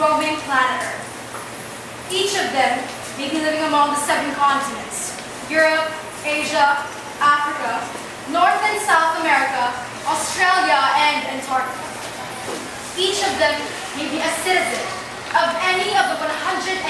roaming planet Earth. Each of them may be living among the 7 continents: Europe, Asia, Africa, North and South America, Australia, and Antarctica. Each of them may be a citizen of any of the 195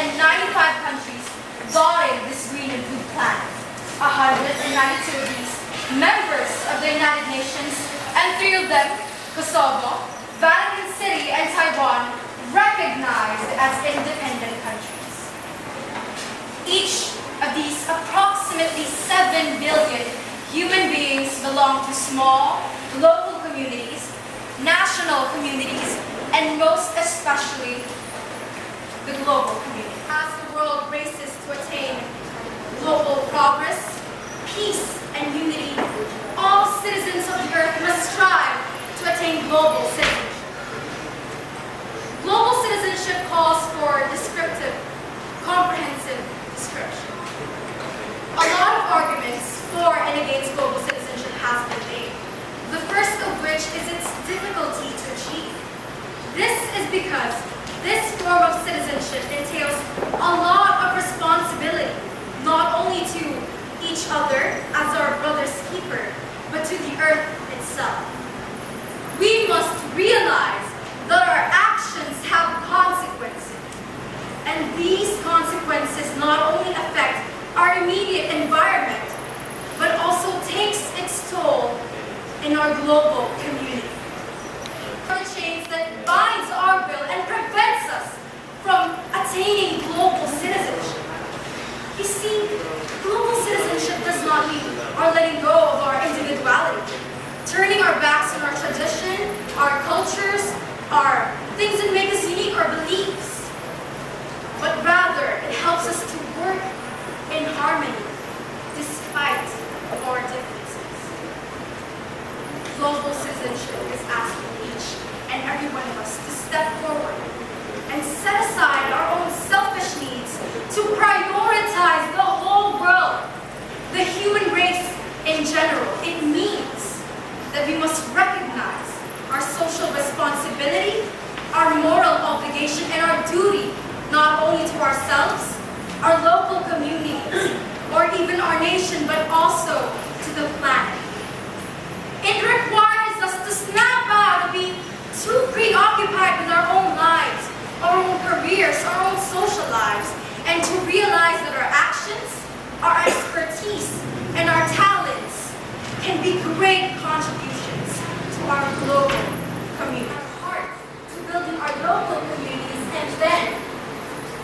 countries dotting this green and blue planet. 192 of these members of the United Nations, and 3 of them, Kosovo, Vatican City, and Taiwan, recognized as independent countries. Each of these approximately 7 billion human beings belong to small, local communities, national communities, and most especially the global community. As the world races to attain global progress, peace, and unity, all citizens of the earth must strive to attain global citizenship. Global citizenship calls for descriptive, comprehensive description. A lot of arguments for and against global citizenship has been made, the first of which is its difficulty to achieve. This is because this form of citizenship entails a lot of responsibility, not only to each other as our brother's keeper, but to the earth itself. We must realize that our actions have consequences, and these consequences not only affect our immediate environment, but also takes its toll in our global community. The chains that binds our will and prevents us from attaining global citizenship. You see, global citizenship does not mean our letting go of our individuality, turning our backs on our tradition, our cultures, our things that make us unique, our beliefs. But rather, it helps us to work in harmony despite our differences. Global citizenship is asking each and every one of us to step forward and set aside our own selfish needs to prioritize the whole world, the human race in general. It means that we must recognize our social responsibility, our moral obligation, and our duty not only to ourselves, our local communities, or even our nation, but also to the planet. It requires us to snap out and be too preoccupied with our own lives, our own careers, our own social lives, and to realize that our actions, our expertise, and our talents can be great contributions to our global community. Our heart to building our local communities and then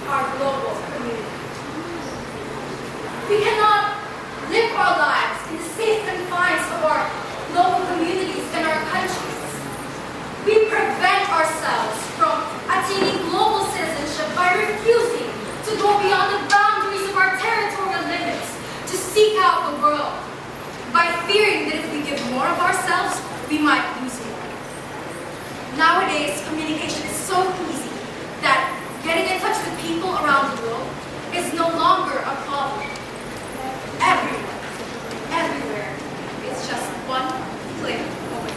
our global community. We cannot live our lives in the safe confines of our local communities and our countries. We prevent ourselves from attaining global citizenship by refusing to go beyond the boundaries of our territorial limits to seek out the world, by fearing that if we give more of ourselves, we might lose more. Nowadays, communication is so easy that getting in touch with people around the world is no longer a problem. Everyone, everywhere, is just one click away.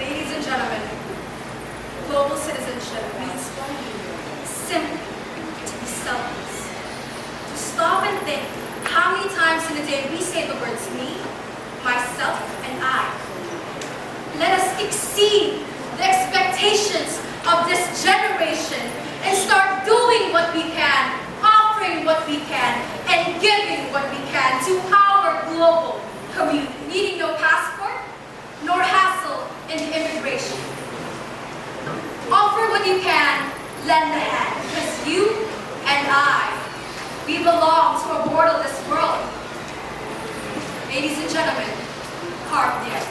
Ladies and gentlemen, global citizenship means simply to be selfless. To stop and think how many times in a day we say the words me, myself, and I. Let us exceed the expectations of this generation and start doing what we can, offering what we can, and giving what we can to our global community. Needing no passport, nor hassle in the immigration. Offer what you can, lend a hand, because you and I, we belong to a borderless world. Ladies and gentlemen, carpe diem.